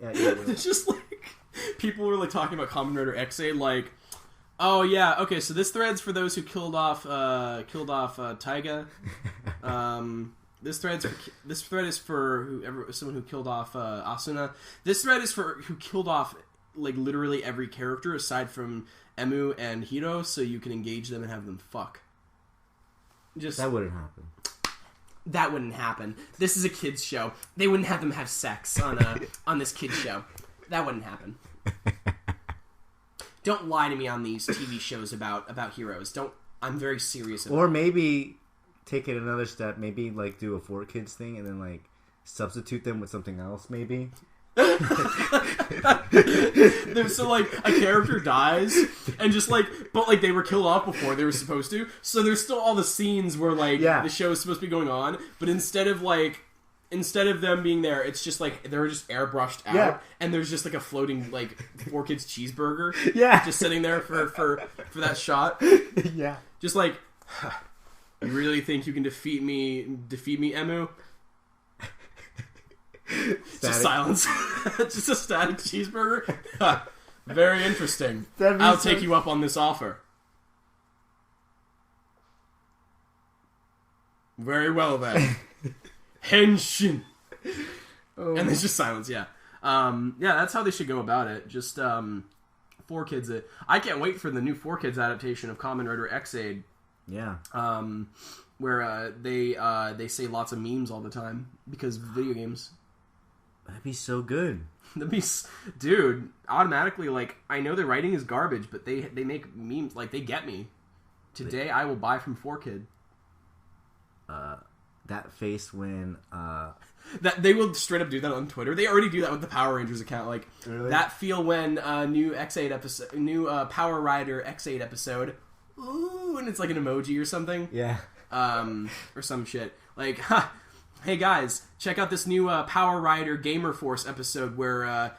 It's just like people were like talking about Kamen Rider X8, like, oh yeah, okay, so this thread's for those who killed off Taiga. This thread is for someone who killed off Asuna. This thread is for who killed off like literally every character aside from Emu and Hiro, so you can engage them and have them fuck. Just that wouldn't happen. That wouldn't happen. This is a kids show. They wouldn't have them have sex on this kids show. That wouldn't happen. Don't lie to me on these TV shows about heroes. Don't. I'm very serious about it. Or maybe take it another step. Maybe like do a 4Kids thing and then like substitute them with something else. Maybe. So like a character dies and just like, but like they were killed off before they were supposed to, so there's still all the scenes where like the show is supposed to be going on, but instead of them being there, it's just like they're just airbrushed out and there's just like a floating like 4Kids cheeseburger just sitting there for that shot. Just like, you really think you can defeat me Emu? Just silence. Just a static cheeseburger. Very interesting. I'll take you up on this offer. Very well then. Henshin. And there's just silence. Yeah. That's how they should go about it. Just 4Kids. I can't wait for the new 4Kids adaptation of Kamen Rider X8. Yeah. Where they say lots of memes all the time because of video games. That'd be so good. Dude, automatically, like, I know the writing is garbage, but they make memes, like, they get me. Today, I will buy from 4Kid. That face when, that they will straight up do that on Twitter. They already do that with the Power Rangers account, like, really? That feel when new Power Rider X8 episode, ooh, and it's like an emoji or something. Yeah. Or some shit. Like, hey guys, check out this new Power Rider Gamer Force episode where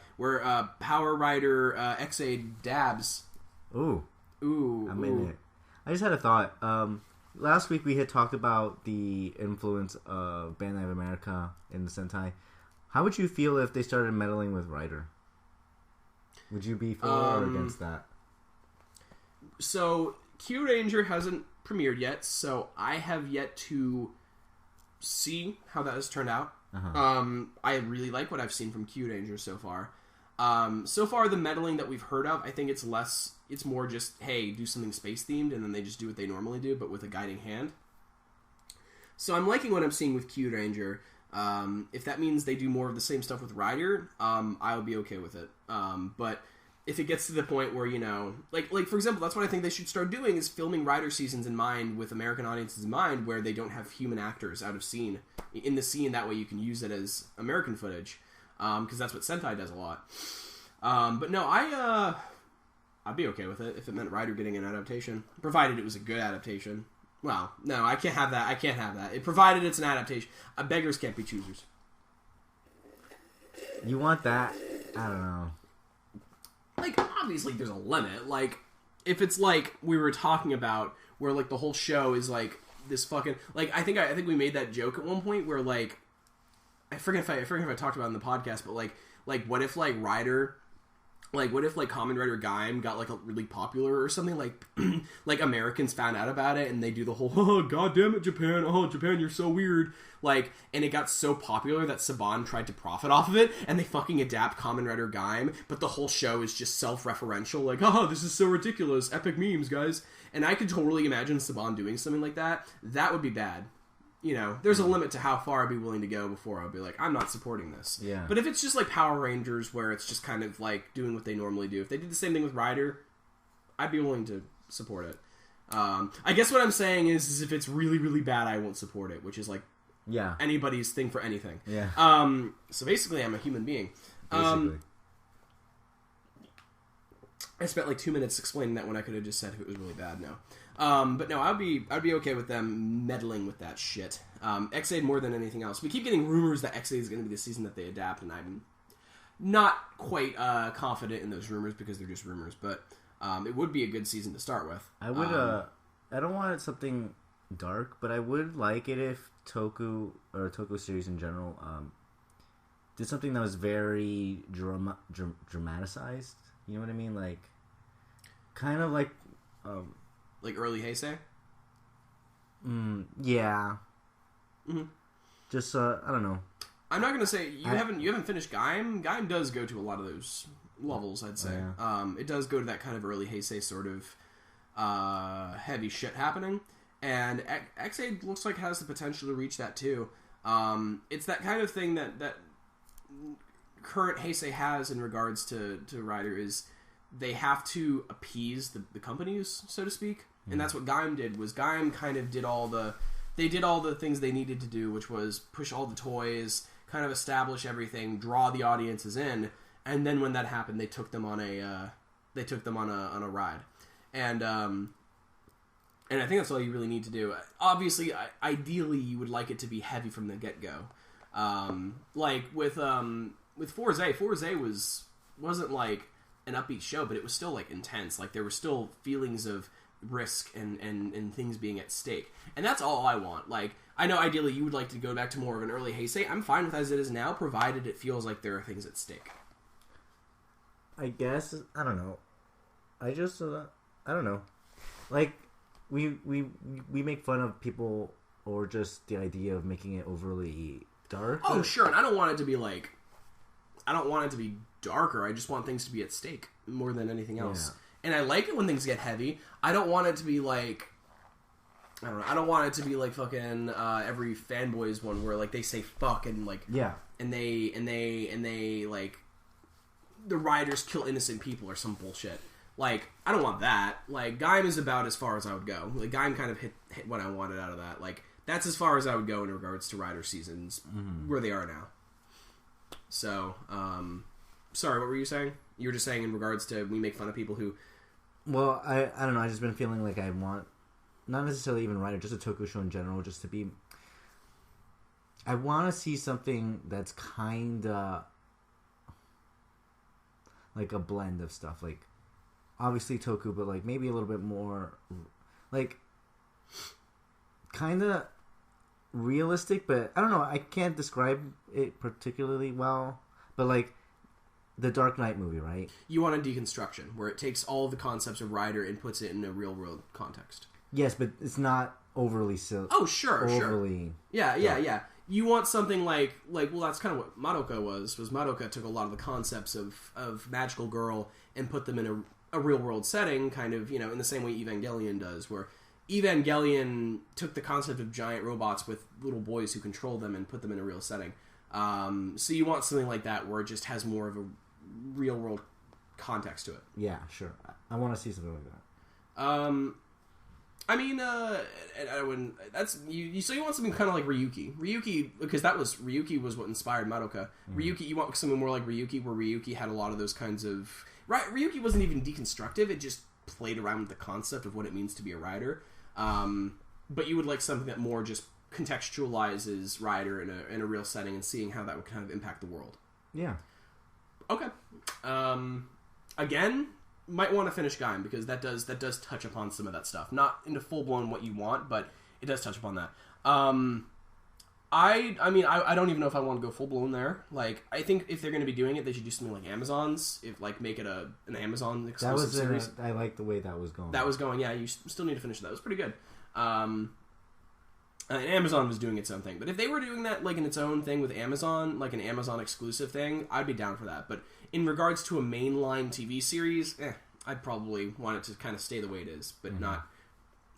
Power Rider X8 dabs. Ooh. I'm in it. I just had a thought. Last week we had talked about the influence of Bandai of America in the Sentai. How would you feel if they started meddling with Rider? Would you be for or against that? So, Q Ranger hasn't premiered yet, so I have yet to see how that has turned out. I really like what I've seen from Q Ranger so far. So far, the meddling that we've heard of, I think it's more just, hey, do something space themed, and then they just do what they normally do, but with a guiding hand. So I'm liking what I'm seeing with Q Ranger. If that means they do more of the same stuff with Rider, I'll be okay with it. But if it gets to the point where, you know, like for example, that's what I think they should start doing, is filming Rider seasons in mind with American audiences in mind, where they don't have human actors out of scene in the scene. That way you can use it as American footage, because that's what Sentai does a lot. But no, I'd be okay with it if it meant Rider getting an adaptation, provided it was a good adaptation. Well, no, I can't have that. Provided it's an adaptation. Beggars can't be choosers. You want that? I don't know. Like, obviously there's a limit. Like, if it's like we were talking about, where like the whole show is like this fucking, like, I think we made that joke at one point where like, I forget if I talked about it in the podcast, but like what if like Rider, like what if like Kamen Rider Gaim got like a really popular or something, like like Americans found out about it and they do the whole, oh god damn it Japan, oh Japan you're so weird, like, and it got so popular that Saban tried to profit off of it and they fucking adapt Kamen Rider Gaim, but the whole show is just self-referential, like, oh this is so ridiculous, epic memes guys, and I could totally imagine Saban doing something like that. That would be bad. You know, there's a limit to how far I'd be willing to go before I'd be like, I'm not supporting this. Yeah. But if it's just like Power Rangers, where it's just kind of like doing what they normally do, if they did the same thing with Rider, I'd be willing to support it. I guess what I'm saying is if it's really, really bad, I won't support it, which is like anybody's thing for anything. Yeah. So basically, I'm a human being. Basically. I spent like 2 minutes explaining that when I could have just said if it was really bad. No. But no, I'd be okay with them meddling with that shit. X8 more than anything else. We keep getting rumors that X8 is going to be the season that they adapt, and I'm not quite confident in those rumors because they're just rumors. But it would be a good season to start with. I would. I don't want something dark, but I would like it if Toku or Toku series in general did something that was very dramatized. You know what I mean? Like, kind of like early Heisei. Yeah. Mm-hmm. Just I don't know. I'm not gonna say you haven't finished Gaim. Gaim does go to a lot of those levels. I'd say it does go to that kind of early Heisei sort of heavy shit happening, and X8 looks like has the potential to reach that too. It's that kind of thing that current Heisei has in regards to Rider is they have to appease the companies, so to speak, and that's what Gaim did. Was Gaim kind of did all the things they needed to do, which was push all the toys, kind of establish everything, draw the audiences in, and then when that happened, they took them on a ride, and I think that's all you really need to do. Obviously, ideally, you would like it to be heavy from the get go, like with Forze wasn't like an upbeat show, but it was still like intense. Like there were still feelings of risk and things being at stake, and that's all I want. Like I know ideally you would like to go back to more of an early Heisei. I'm fine with as it is now, provided it feels like there are things at stake. I guess I don't know. I don't know. Like we make fun of people or just the idea of making it overly dark. Oh sure, and I don't want it to be darker. I just want things to be at stake more than anything else. Yeah. And I like it when things get heavy. I don't want it to be like, I don't know. I don't want it to be like fucking every Fanboys one where like they say fuck and like and they like the riders kill innocent people or some bullshit. Like I don't want that. Like Gaim is about as far as I would go. Like Gaim kind of hit what I wanted out of that. Like that's as far as I would go in regards to rider seasons where they are now. So, sorry, what were you saying? You were just saying in regards to we make fun of people who. Well, I don't know. I've just been feeling like I want, not necessarily even Rider, just a Toku show in general, just to be. I want to see something that's kind of like a blend of stuff. Like, obviously Toku, but like maybe a little bit more, like, kind of realistic. But I don't know. I can't describe it particularly well. But like. The Dark Knight movie, right? You want a deconstruction, where it takes all of the concepts of Rider and puts it in a real-world context. Yes, but it's not overly silly. Oh, sure. Yeah. You want something like well, that's kind of what Madoka was Madoka took a lot of the concepts of Magical Girl and put them in a real-world setting, kind of, in the same way Evangelion does, where Evangelion took the concept of giant robots with little boys who control them and put them in a real setting. So you want something like that where it just has more of a real world context to it. Yeah, sure. I want to see something like that. I mean, I wouldn't. That's you. So you want something kind of like Ryuki, because Ryuki was what inspired Madoka. Ryuki, you want something more like Ryuki, where Ryuki had a lot of those kinds of. Right, Ryuki wasn't even deconstructive. It just played around with the concept of what it means to be a rider. But you would like something that more just contextualizes Rider in a real setting and seeing how that would kind of impact the world. Yeah. Okay. Again, might want to finish Gaim because that does touch upon some of that stuff. Not into full blown what you want, but it does touch upon that. I mean I don't even know if I want to go full blown there. Like I think if they're going to be doing it, they should do something like Amazon's. If like make it an Amazon exclusive series. I like the way that was going. That was going. Yeah, you still need to finish that. It was pretty good. And Amazon was doing its own thing. But if they were doing that like in its own thing with Amazon, like an Amazon exclusive thing, I'd be down for that. But in regards to a mainline TV series, I'd probably want it to kind of stay the way it is. But not...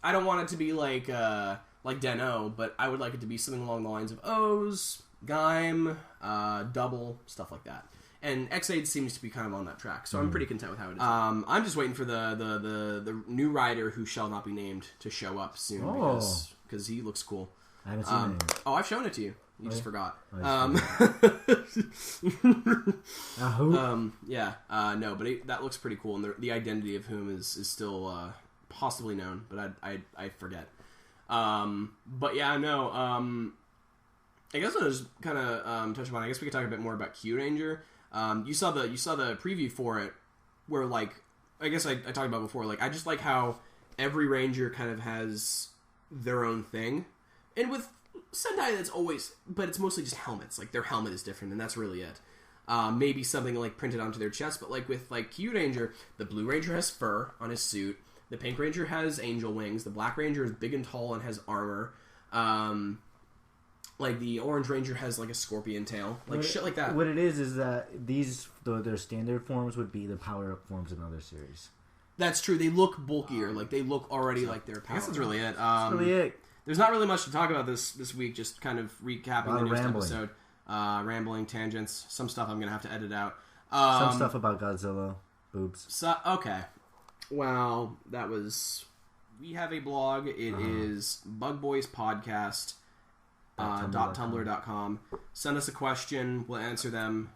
I don't want it to be like Den-O, but I would like it to be something along the lines of O's, Gaim, Double, stuff like that. And X8 seems to be kind of on that track, so I'm pretty content with how it is. I'm just waiting for the new rider who shall not be named to show up soon because he looks cool. I haven't seen it. Oh, I've shown it to you. You just forgot. Yeah. No, but that looks pretty cool, and the identity of whom is still possibly known, but I forget. But yeah, no. I guess I'll just kind of touch upon. I guess we could talk a bit more about Q Ranger. You saw the preview for it, where like I guess I talked about before. Like I just like how every ranger kind of has their own thing, and with Sentai that's always, but it's mostly just helmets. Like their helmet is different, and that's really it. Maybe something like printed onto their chest, but like with like Q Ranger, the Blue Ranger has fur on his suit. The Pink Ranger has angel wings. The Black Ranger is big and tall and has armor. Like the Orange Ranger has like a scorpion tail, like shit like that. What it is that these their standard forms would be the power up forms in other series. That's true. They look bulkier. Like they look already like they're power. I guess that's really it. That's really it. There's not really much to talk about this week. Just kind of recapping the next episode. Rambling, tangents, some stuff I'm gonna have to edit out. Some stuff about Godzilla, boobs. So, okay. Well, that was. We have a blog. It is Bugboys Podcast. .tumblr.com. Send us a question. We'll answer them.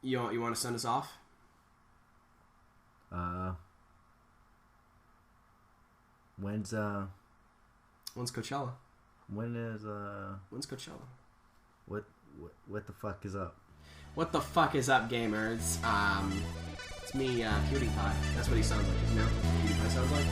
You want to send us off? When's Coachella? When's Coachella? What the fuck is up? What the fuck is up, gamers? It's me, PewDiePie. That's what he sounds like. You know what PewDiePie sounds like?